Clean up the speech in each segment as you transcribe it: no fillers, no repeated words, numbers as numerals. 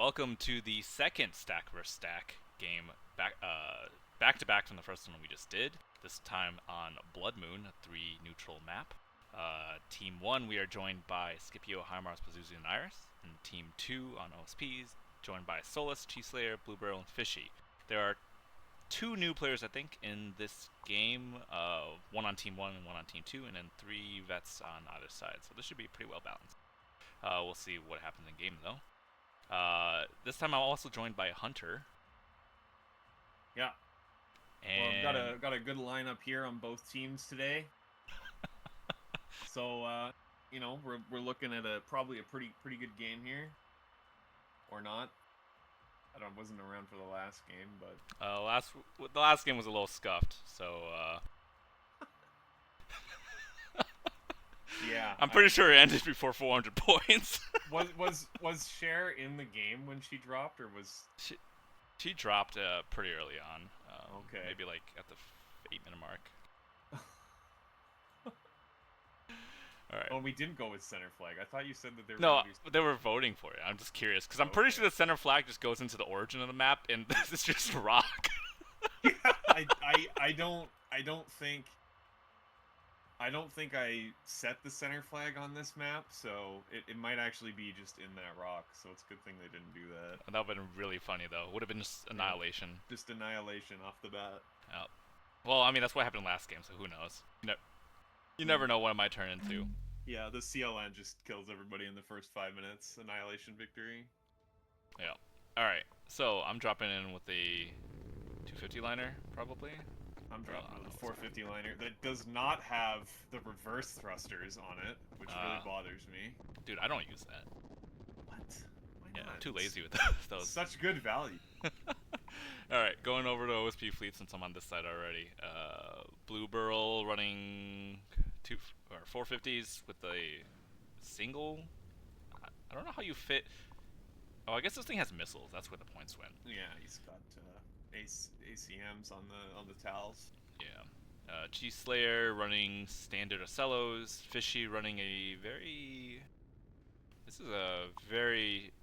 welcome to the second Stack vs. Stack game, back to back from the first one we just did. This time on Bloodmoon, a 3 neutral map. Team 1, we are joined by Scipio, Hymars, Pazuzu, and Iris. And Team 2 on OSPs, joined by Solus, Cheeslayer, Bluebarrel, and Fishy. There are 2 new players, I think, in this game. 1 on Team 1 and 1 on Team 2, and then 3 vets on either side. So this should be pretty well balanced. We'll see what happens in game, though. This time I'm also joined by a Hunter. Yeah. And well, I've got a good lineup here on both teams today. So you know, we're looking at probably a pretty good game here, or not. Wasn't around for the last game, but the last game was a little scuffed, so yeah. I'm pretty sure it ended before 400 points. was Cher in the game when she dropped, or was she dropped pretty early on? Okay. Maybe like at the 8-minute mark. All right. Oh, we didn't go with center flag. I thought you said that they were. No, they were voting for it. I'm just curious because I'm pretty sure the center flag just goes into the origin of the map, and this is just rock. Yeah, I don't think I set the center flag on this map, so it might actually be just in that rock. So it's a good thing they didn't do that. That would have been really funny though. Would have been just annihilation. Just annihilation off the bat. Yeah. Well, I mean that's what happened last game, so who knows? You never know what it might turn into. Yeah, the CLN just kills everybody in the first 5 minutes. Annihilation victory. Yeah. Alright, so I'm dropping in with the 250 liner, probably. I'm dropping with the 450 liner that does not have the reverse thrusters on it, which really bothers me. Dude, I don't use that. What? Why Yeah, not? I'm too lazy with those. Such good value. Alright, going over to OSP fleet since I'm on this side already. Bluebarrel running 450s with a single. I don't know how you fit. Oh, I guess this thing has missiles. That's where the points went. Yeah, he's got ACMs on the towels. Yeah. Cheeslayer running standard Ocellos. Fishy running a very. This is a very,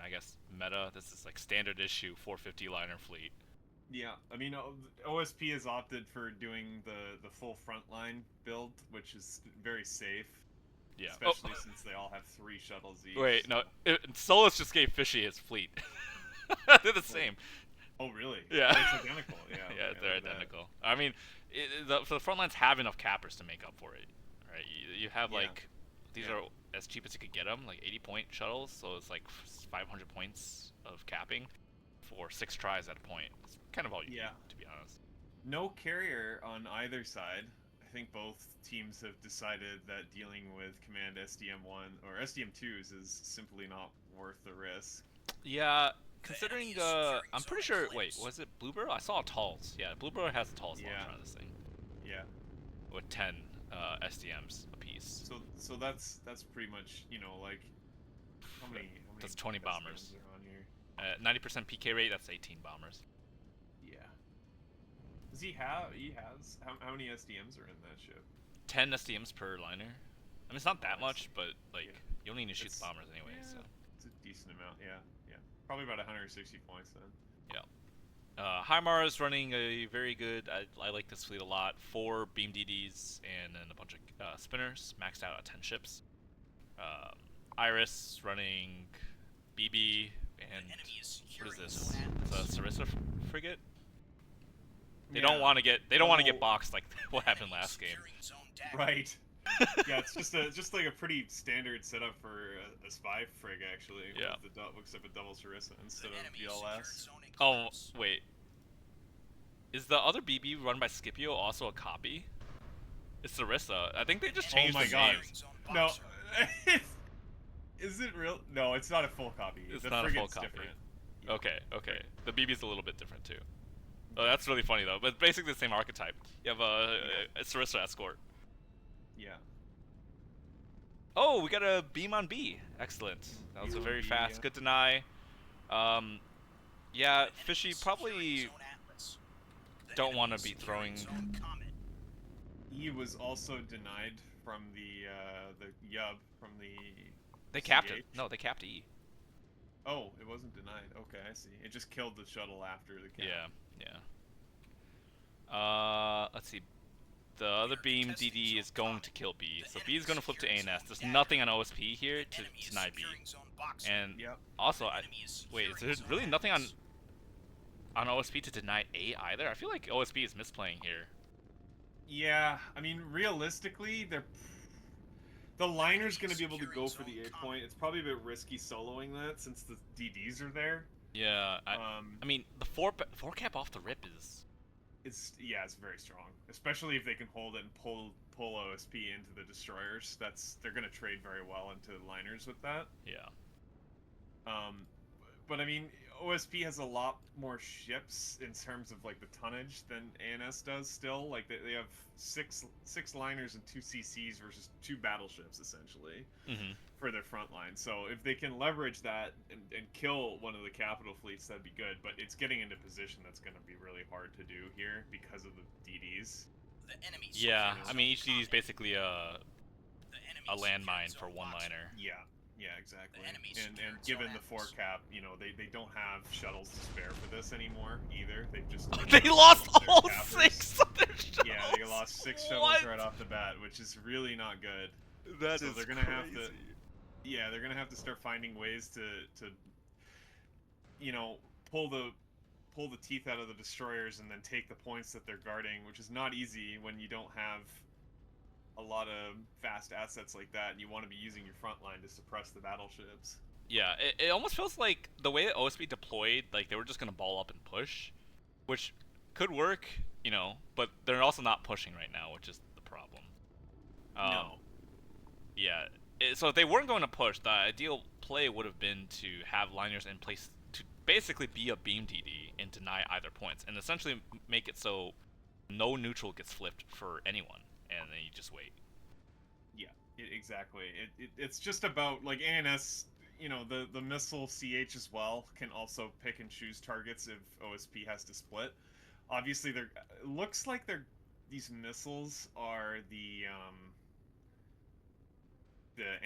I guess, meta. This is like standard issue 450 liner fleet. Yeah, I mean, OSP has opted for doing the full frontline build, which is very safe. Yeah. Especially since they all have 3 shuttles each. Wait, so. no. Solus just gave Fishy his fleet. They're the same. Oh, really? Yeah. It's identical, yeah. Yeah, they're identical. I mean, the front lines have enough cappers to make up for it, right? You have, like, these are as cheap as you could get them, like 80-point shuttles, so it's like 500 points of capping for 6 tries at a point. It's kind of all you need, to be honest. No carrier on either side. I think both teams have decided that dealing with Command SDM1 or SDM2s is simply not worth the risk. Yeah, considering I'm pretty sure. Wait, was it Bluebarrel? I saw Talls. Yeah, Bluebarrel has the Talls launcher on this thing. Yeah. With 10 SDMs apiece. So that's pretty much, you know, like how many that's 20 bombers. Are on here? 90% PK rate. That's 18 bombers. Yeah. Does he have? He has. How many SDMs are in that ship? 10 SDMs per liner. I mean, it's not that much, but like you only need to shoot the bombers anyway. So it's a decent amount. Yeah. Probably about 160 points then. Yeah. Hymars running a very good. I like this fleet a lot. 4 beam DDs and then a bunch of spinners, maxed out at 10 ships. Iris running BB and what is this? It's a Sarissa frigate. They don't want to get boxed like what happened last game. Right. Yeah, it's just like a pretty standard setup for a spy frig actually. Yeah. Except a double Sarissa instead of BLS. Oh wait. Is the other BB run by Scipio also a copy? It's Sarissa. I think they just changed the name. No. Is it real? No, it's not a full copy. It's the not a full copy. Different. Okay. The BB's a little bit different too. Oh, that's really funny though. But basically the same archetype. You have a Sarissa escort. Yeah. Oh, we got a beam on B. Excellent. That was a very fast. Good deny. Yeah, Fishy probably don't want to be throwing. E was also denied from the Yub from the. They capped it. No, they capped E. Oh, it wasn't denied. Okay, I see. It just killed the shuttle after the cap. Yeah, yeah. Let's see. The other beam DD is going to kill B, so B is going to flip to ANS. There's nothing on OSP here to deny B. And Yep. also, wait, is there really nothing on OSP to deny A either? I feel like OSP is misplaying here. Yeah, I mean, realistically, the liner's going to be able to go for the A point. It's probably a bit risky soloing that since the DDs are there. Yeah, I mean, the four cap off the rip is... It's very strong, especially if they can hold it and pull OSP into the destroyers. They're going to trade very well into liners with that. Yeah. But I mean, OSP has a lot more ships in terms of like the tonnage than ANS does. Still, like they have six liners and 2 CCs versus 2 battleships essentially for their front line. So if they can leverage that and kill one of the capital fleets, that'd be good. But it's getting into position that's going to be really hard to do here because of the DDs. Yeah, I mean each DD is basically a landmine for one liner. Yeah, exactly. And given the 4 cap, you know, they don't have shuttles to spare for this anymore either. They've just they lost all cappers. 6 of their shuttles. Yeah, they lost 6 shuttles right off the bat, which is really not good. So they're gonna have to. Yeah, they're gonna have to start finding ways to you know, pull the teeth out of the destroyers and then take the points that they're guarding, which is not easy when you don't have a lot of fast assets like that, and you want to be using your front line to suppress the battleships. Yeah, it almost feels like the way that OSP deployed, like they were just gonna ball up and push, which could work, you know, but they're also not pushing right now, which is the problem. No. Yeah, so if they weren't going to push, the ideal play would have been to have liners in place to basically be a beam DD and deny either points, and essentially make it so no neutral gets flipped for anyone. And then you just wait. Yeah, exactly. It's just about, like, ANS, you know, the missile CH as well can also pick and choose targets if OSP has to split. Obviously, it looks like these missiles are the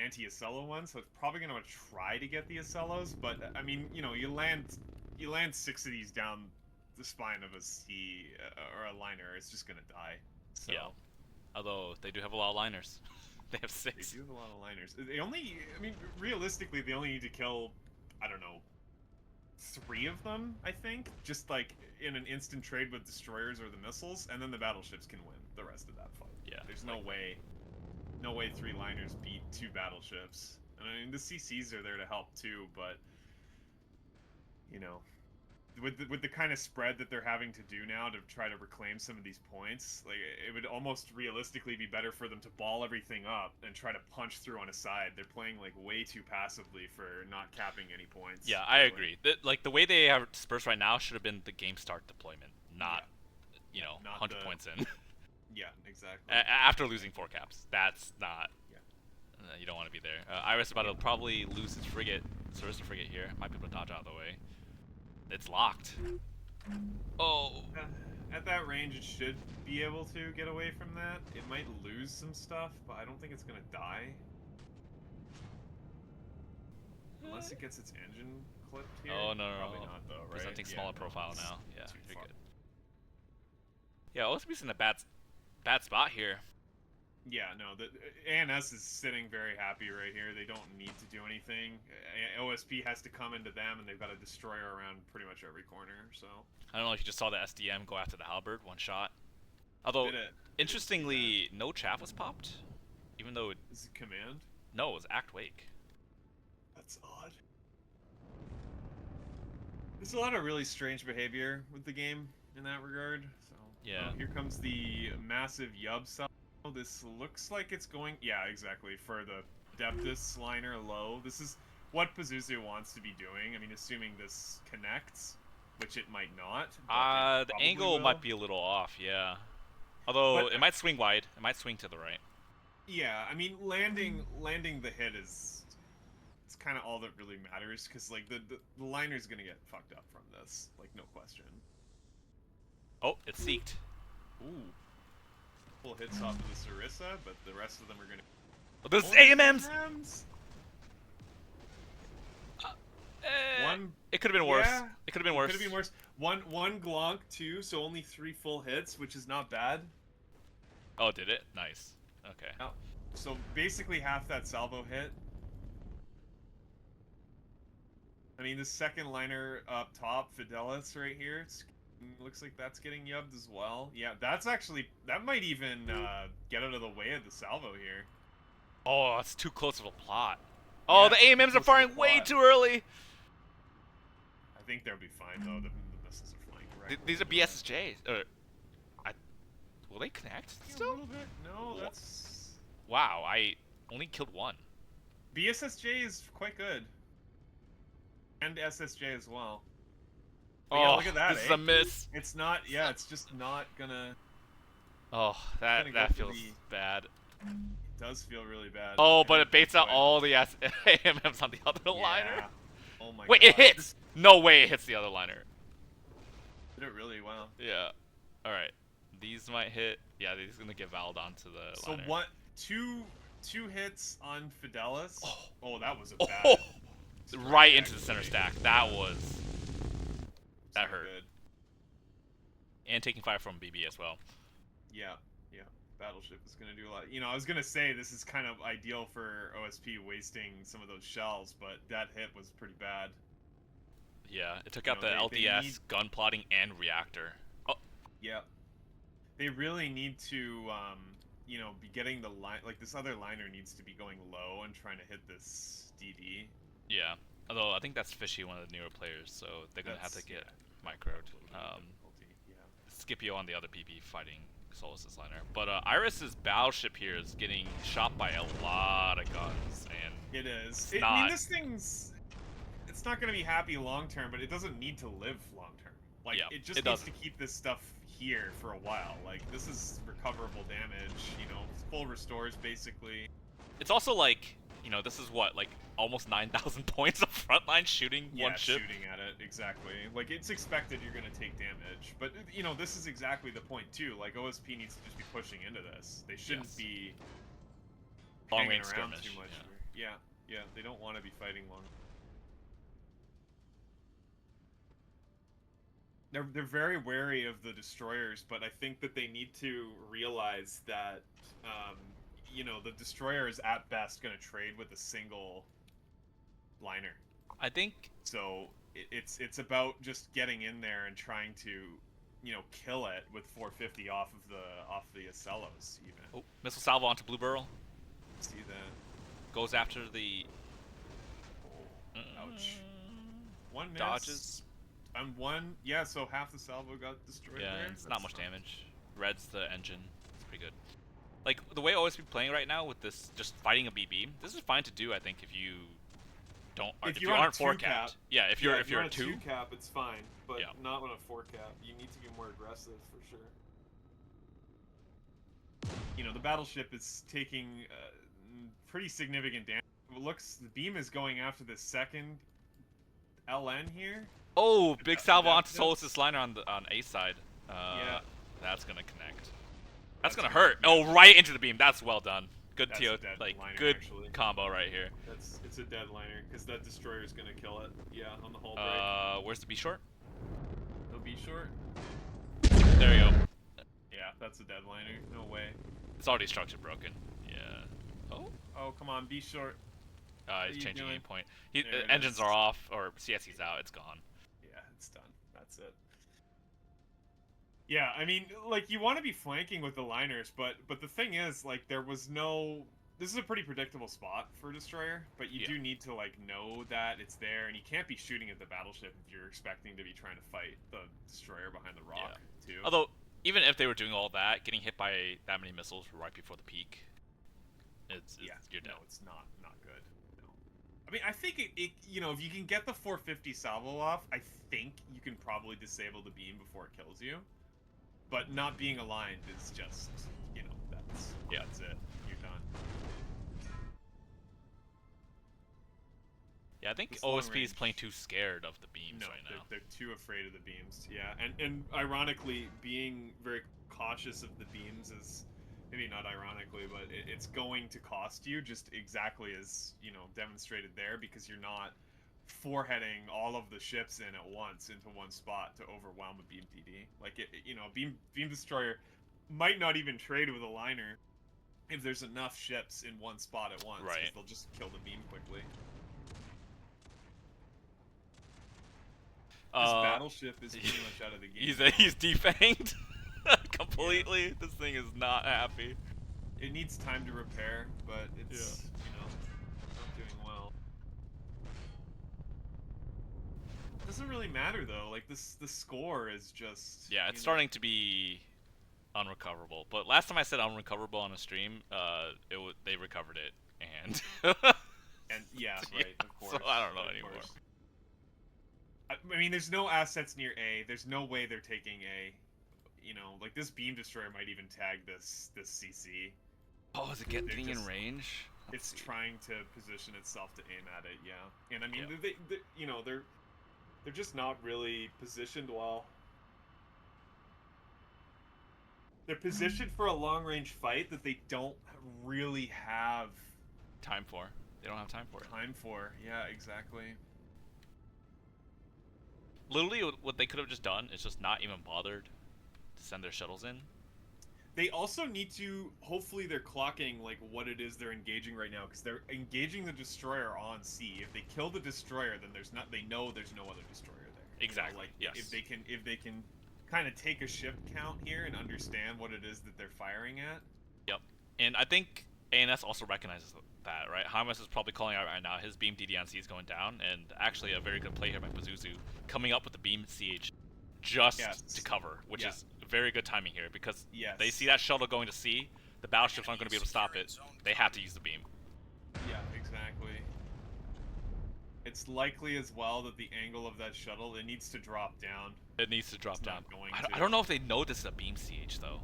anti-Acello ones, so it's probably going to try to get the Acellos, but, I mean, you know, you land 6 of these down the spine of a C or a liner, it's just going to die. So. Yeah. Although, they do have a lot of liners. They have 6. They do have a lot of liners. I mean, realistically, they only need to kill, I don't know, 3 of them, I think. Just, like, in an instant trade with destroyers or the missiles, and then the battleships can win the rest of that fight. Yeah. There's no way 3 liners beat 2 battleships. And I mean, the CCs are there to help, too, but, you know, with the kind of spread that they're having to do now to try to reclaim some of these points, like, it would almost realistically be better for them to ball everything up and try to punch through on a side. They're playing, like, way too passively for not capping any points. Yeah, I agree. Like, the way they have dispersed right now should have been the game start deployment, not, you know, not 100 points in. Yeah, exactly. After losing 4 caps. That's not... Yeah. You don't want to be there. Iris about to probably lose his frigate, Sarissa frigate here. Might be able to dodge out of the way. It's locked. Oh. At that range, it should be able to get away from that. It might lose some stuff, but I don't think it's gonna die. Unless it gets its engine clipped here. Oh, no. Probably not, though, right? Presenting smaller profile now. Yeah, too you're far. good. Yeah, OSB's in a bad spot here. Yeah, no, the ANS is sitting very happy right here. They don't need to do anything. OSP has to come into them, and they've got a destroyer around pretty much every corner, so... I don't know if you just saw the SDM go after the halberd, one shot. Although, interestingly, no chaff was popped, even though it... Is it command? No, it was act wake. That's odd. There's a lot of really strange behavior with the game in that regard, so... Yeah. Here comes the massive Yub cell. This looks like it's going... Yeah, exactly. For the Depthus liner low. This is what Pazuzu wants to be doing. I mean, assuming this connects, which it might not. The angle might be a little off, yeah. Although, it might swing wide. It might swing to the right. Yeah, I mean, landing the hit is... It's kind of all that really matters, because, like, the liner's going to get fucked up from this. Like, no question. Oh, it's seeked. Ooh. Full hits off of the Sarissa, but the rest of them are going to... Oh, there's AMMs! It could have been worse. Yeah, It could have been it worse. could have been worse. One glonk too, so only 3 full hits, which is not bad. Oh, did it? Nice. Okay. Oh, so basically half that salvo hit. I mean, the second liner up top, Fidelis right here, looks like that's getting yubbed as well. Yeah, that's actually, that might even get out of the way of the salvo here. Oh, that's too close of a plot. Oh, Yeah, the it's too AMMs are close of a firing way plot. too early. I think they'll be fine though. The missiles are flying right. These are BSSJs. Will they connect A still? little bit. No, that's. Wow, I only killed one. BSSJ is quite good. And SSJ as well. But Oh, yeah, look at that. this is a miss. It's not. Yeah, it's just not gonna. Oh, that gonna go feels for bad. It does feel really bad. Oh, And but it baits out quite all the AMMs on the other yeah. liner. Oh my Wait, god. it hits! No way it hits the other liner. Did it really? Wow. Yeah. Alright. These might hit. Yeah, these are gonna get valid onto the So liner. what? Two hits on Fidelis. Oh, that was a Oh, bad. right into the center stack. That was. That hurt. Good. And taking fire from BB as well. Yeah. Battleship is going to do a lot. You know, I was going to say this is kind of ideal for OSP wasting some of those shells, but that hit was pretty bad. Yeah, it took You out know, the they LDS, need- gun plotting, and reactor. Oh, Yeah. They really need to, you know, be getting the line. Like, this other liner needs to be going low and trying to hit this DD. yeah. Although, I think that's Fishy, one of the newer players, so they're going to have to get microed. Yeah. Scipio on the other PP fighting Solus's liner. But Iris's battleship here is getting shot by a lot of guns, and It is. It's I mean, not- this thing's. It's not going to be happy long term, but it doesn't need to live long term. Like, Yeah, it just it needs doesn't. to keep this stuff here for a while. Like, this is recoverable damage, you know, full restores basically. it's also like, you know, this is what, like, almost 9,000 points of frontline shooting Yeah, one ship? shooting at it, exactly. Like, it's expected you're going to take damage. But, you know, this is exactly the point, too. Like, OSP needs to just be pushing into this. They shouldn't Yes. be Long hanging range around skirmish, too much. yeah. Yeah, they don't want to be fighting long. They're very wary of the destroyers, but I think that they need to realize that, you know, the destroyer is at best going to trade with a single liner. I think, So it's about just getting in there and trying to, you know, kill it with 450 off the Acellos even. oh, missile salvo onto Blue Burl. See that? Goes after the... Ouch. One miss. Dodges. And one, yeah. So half the salvo got destroyed. Yeah, there. and it's not That's much fine. damage. Reds the engine. It's pretty good. Like, the way OSP playing right now with this, just fighting a BB, this is fine to do, I think, if you don't... If you you're on a aren't 2 4-capped. cap, Yeah, if you're on a a 2. cap, it's fine, but Yeah. not on a 4 cap. You need to be more aggressive for sure. You know, the battleship is taking pretty significant damage. It looks the beam is going after the second LN here. Oh, big salvo that onto hits. Solus's liner on A side. Yeah. That's gonna connect. That's That's gonna gonna hurt. connect. Oh, right into the beam. That's well done. Good That's TO, a dead like liner, good actually. combo right here. It's a dead liner because that destroyer is gonna kill it. Yeah, on the hull break. Where's the B short? It'll be short. There you go. Yeah, that's a dead liner. No way. It's already structure broken. Yeah. Oh. Oh, come on, be short. He's you changing doing? aim point. There it Engines is. are off, or CSE's out. It's gone. Yeah, it's done. That's it. Yeah, I mean, like, you want to be flanking with the liners, but the thing is, like, there was no... This is a pretty predictable spot for Destroyer, but you Yeah. do need to, like, know that it's there, and you can't be shooting at the battleship if you're expecting to be trying to fight the Destroyer behind the rock, too. Although, even if they were doing all that, getting hit by that many missiles right before the peak, you're dead. No, it's not good. No. I mean, I think it you know, if you can get the 450 salvo off, I think you can probably disable the beam before it kills you. But not being aligned is just, you know, that's it. You're done. Yeah, I think This long OSP is range- playing too scared of the beams No, right now. they're too afraid of the beams. Yeah, and ironically, being very cautious of the beams is maybe not ironically, but it's going to cost you just exactly as, you know, demonstrated there, because you're not foreheading all of the ships in at once into one spot to overwhelm a beam DD. Like a beam destroyer might not even trade with a liner if there's enough ships in one spot at once, because they'll just kill the beam quickly. This battleship is pretty much out of the game. He's defanged completely. Yeah. This thing is not happy. It needs time to repair, but it's not doing well. It doesn't really matter though. Like the score is just it's starting to be unrecoverable. But last time I said unrecoverable on a stream, they recovered it, and and right, of course. So I don't know anymore. I mean, there's no assets near A. There's no way they're taking A. Like this beam destroyer might even tag this CC. Oh, is it getting in range? It's trying to position itself to aim at it, yeah. And I mean, they're just not really positioned well. They're positioned for a long-range fight that they don't really have time for. They don't have time for it. Yeah, exactly. Literally, what they could have just done is just not even bothered to send their shuttles in. They also need to, hopefully they're clocking like what it is they're engaging right now, because they're engaging the destroyer on C. If they kill the destroyer, then they know there's no other destroyer there. Exactly. Like if they can kind of take a ship count here and understand what it is that they're firing at. Yep. And I think ANS also recognizes that, right? Hamas is probably calling out right now his beam DD on C is going down, and actually a very good play here by Pazuzu coming up with the beam CH just to cover, which is very good timing here, because they see that shuttle going to C, the battleships aren't going to be able to stop it, they have to use the beam. Yeah, exactly. It's likely as well that the angle of that shuttle, it needs to drop down. It needs to drop down. I don't know if they know this is a beam CH though.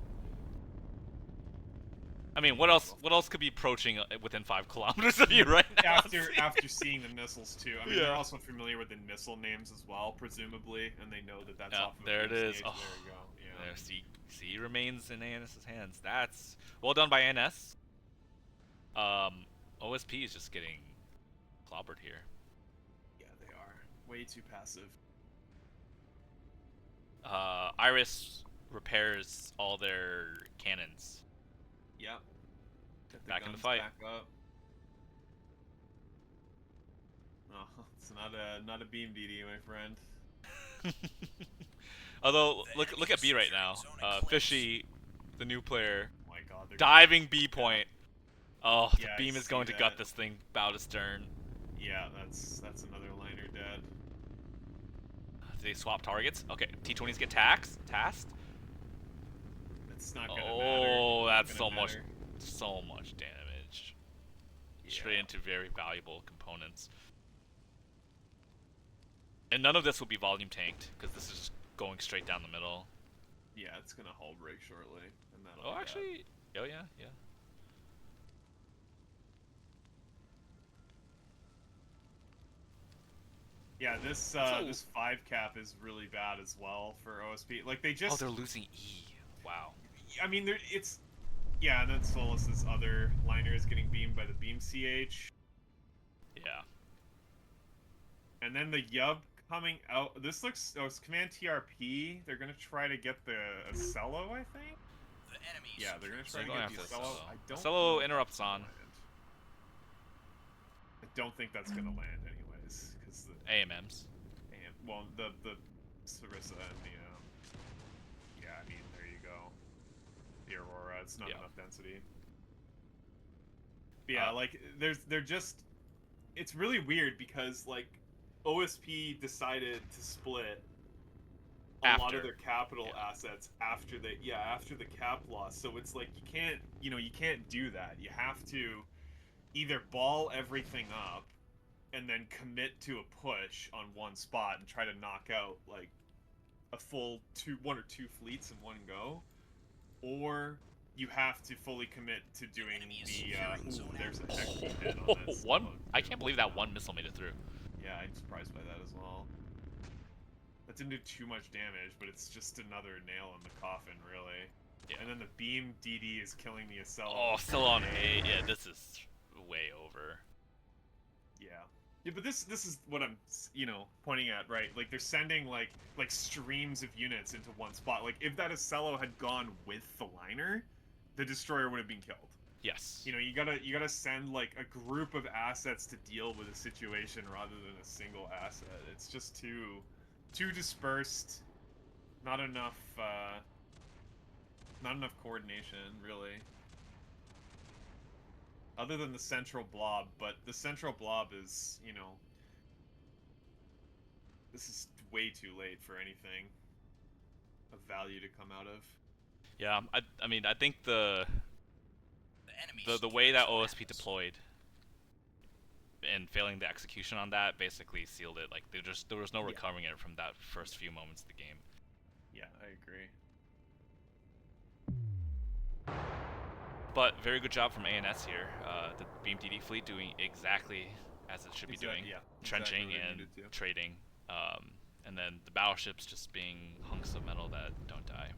I mean, what else could be approaching within 5 kilometers of you right now? After seeing the missiles too. I mean, they're also familiar with the missile names as well, presumably, and they know that that's off of there it is. Oh, there we go. Yeah. There, C remains in ANS's hands. That's well done by ANS. OSP is just getting clobbered here. Yeah, they are. Way too passive. Iris repairs all their cannons. Yep. Back in the fight. Back up. Oh, it's not a beam DD, my friend. Although look at B right now. Fishy, the new player, oh my God, diving B point. Oh, the beam is going to gut this thing bow to stern. Yeah, that's another liner dead. Do they swap targets? Okay, T20s get tasked. It's not gonna matter. Oh, that's so much damage. Straight into very valuable components. And none of this will be volume tanked, because this is just going straight down the middle. Yeah, it's gonna hull break shortly. And oh, actually, oh yeah. Yeah, this 5 cap is really bad as well for OSP. Like they just. Oh, they're losing E. Wow. I mean, and then Solus's other liner is getting beamed by the beam CH. Yeah. And then the Yub coming out. This looks. Oh, it's Command TRP. They're gonna try to get the Acello, I think. Yeah, they're gonna try to get the Acello. I don't. Acello interrupts on. I don't think that's gonna land anyways, because the AMMs. Well, the Sarissa and the yeah, I mean, there you go. The Aurora, it's not enough density. But yeah, like they're just. It's really weird because like OSP decided to split a lot of their capital assets after the cap loss. So it's like you can't do that. You have to either ball everything up and then commit to a push on one spot and try to knock out like a full one or two fleets in one go, or you have to fully commit to doing the there's a heck of a hit on this. I can't believe that one missile made it through. Yeah, I'm surprised by that as well. That didn't do too much damage, but it's just another nail in the coffin, really. Yeah. And then the beam DD is killing the Acello. Oh, still on A. Yeah, this is way over. Yeah. Yeah, but this is what I'm pointing at, right? Like they're sending like streams of units into one spot. Like if that Acello had gone with the liner, the destroyer would have been killed. Yes. You gotta send like a group of assets to deal with a situation rather than a single asset. It's just too dispersed. Not enough not enough coordination, really. Other than the central blob, but the central blob is, this is way too late for anything of value to come out of. Yeah, I mean, I think the enemy the way that secures OSP Atlas. deployed and failing the execution on that basically sealed it. Like there was no Yeah. recovering it from that first few moments of the game. Yeah, I agree. But very good job from ANS here. The Beam DD fleet doing exactly as it should be doing, Yeah, trenching exactly what it and needed to. trading, and then the battleships just being hunks of metal that don't die.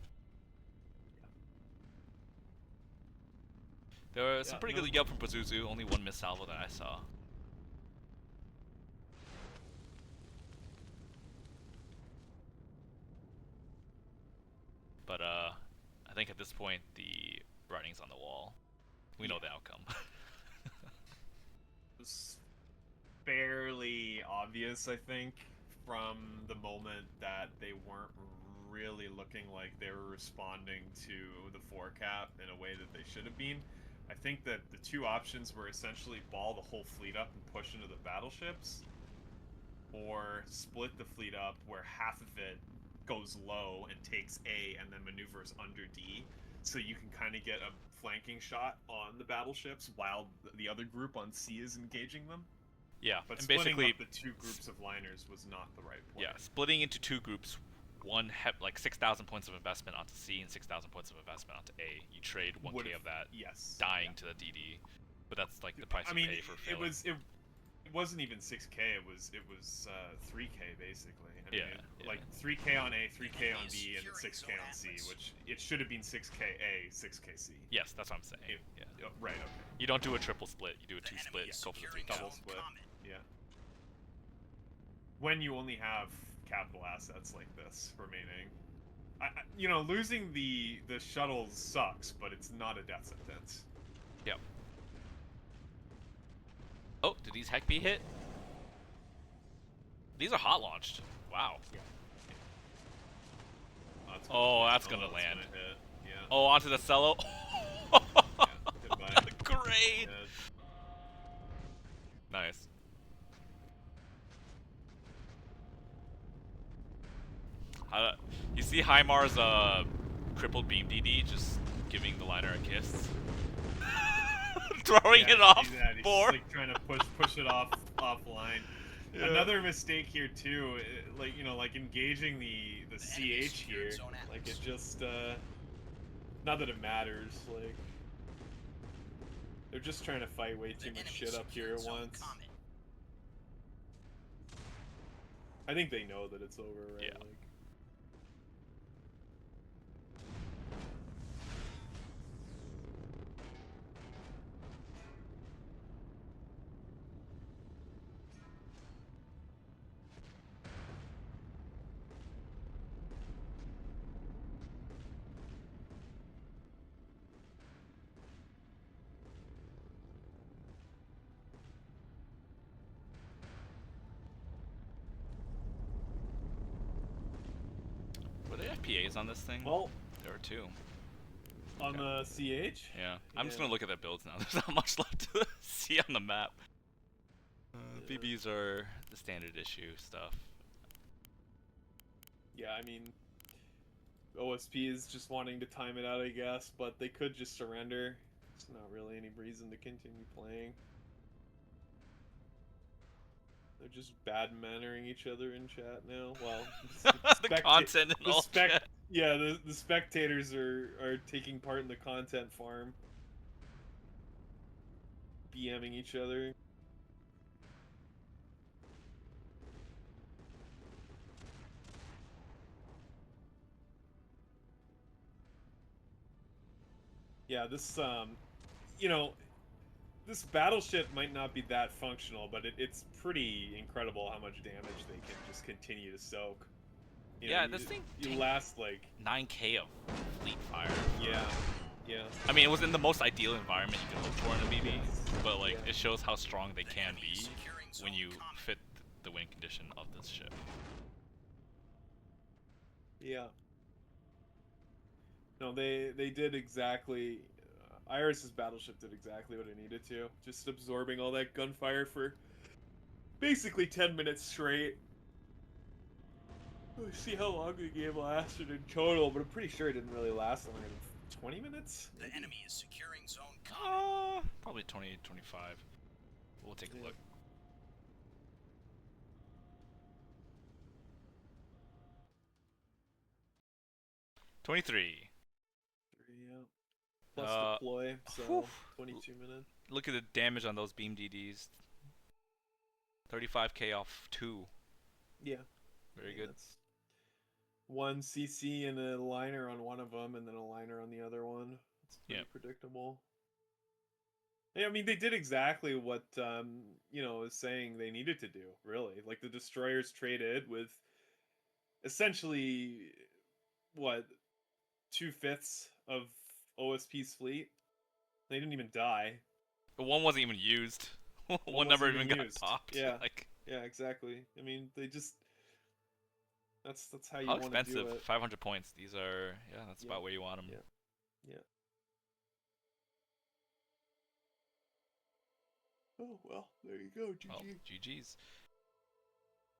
There was some pretty good yelp from Pazuzu, only one miss salvo that I saw. But I think at this point the writing's on the wall. We know the outcome. It was fairly obvious, I think, from the moment that they weren't really looking like they were responding to the forecap in a way that they should have been. I think that the two options were essentially ball the whole fleet up and push into the battleships, or split the fleet up where half of it goes low and takes A and then maneuvers under D, so you can kind of get a flanking shot on the battleships while the other group on C is engaging them. Yeah, But and splitting basically up the two groups of liners was not the right play. yeah, splitting into two groups, one like 6,000 points of investment onto C and 6,000 points of investment onto A. You trade 1k of that, yes, dying to the DD, but that's like the price you pay for failing. It wasn't even 6k. It was 3k basically. I mean, Yeah. like 3k on A, 3k on B, and then 6k on C, which it should have been 6k A, 6k C. Yes, that's what I'm saying. Yeah. Right. Okay. You don't do a triple split. You do a two split. Go for the three Double split. Yeah. When you only have capital assets like this remaining, losing the shuttles sucks, but it's not a death sentence. Yep. Oh, did these heck be hit? These are hot launched. Wow. Yeah. That's gonna land. Hit. Yeah. Oh, onto the cello. Yeah, goodbye. Great. Yeah. Nice. You see Heimar's crippled beam DD just giving the liner a kiss, throwing it off He's board. like trying to push it offline. Yeah. Another mistake here too, like engaging the CH here, like it just not that it matters, like they're just trying to fight way too much shit up here at once. I think they know that it's over, right? Yeah. Like, Were there FPAs on this thing? well, There were two. on the CH. Yeah. I'm just gonna look at their builds now. There's not much left to see on the map. BBs are the standard issue stuff. Yeah, I mean, OSP is just wanting to time it out, I guess, but they could just surrender. There's not really any reason to continue playing. They're just bad-mannering each other in chat now. Well, the content and all chat. Yeah, the spectators are taking part in the content farm. BMing each other. Yeah, this this battleship might not be that functional, but it's pretty incredible how much damage they can just continue to soak. You Yeah, know, this thing you tanked last like 9k of fleet fire. yeah, yeah. I mean, it was in the most ideal environment you could look for in a BB, Yes. but like Yeah. it shows how strong they The can enemy is be securing when zone you common. fit the win condition of this ship. Yeah. No, they did exactly. Iris's battleship did exactly what it needed to, just absorbing all that gunfire for basically 10 minutes straight. Let's see how long the game lasted in total, but I'm pretty sure it didn't really last longer than 20 minutes. The maybe? enemy is securing zone common. Probably 20, 25. We'll take a Yeah. look. $23. Yeah. Plus Uh, deploy, so whew. 22 minutes. Look at the damage on those beam DDs. 35k off 2. Yeah. Very good. That's one CC and a liner on one of them, and then a liner on the other one. It's pretty predictable. Yeah, I mean, they did exactly what is saying they needed to do. Really, like the destroyers traded with essentially what 2/5 of OSP's fleet. They didn't even die. But one wasn't even used. One never wasn't even got used. popped. Yeah, Like, yeah, exactly. I mean, they just that's how you how want to do expensive? it. 500 points. These are, yeah, that's Yeah. about where you want them. Yeah. Yeah. Oh well, there you go. GG. Well, GG's.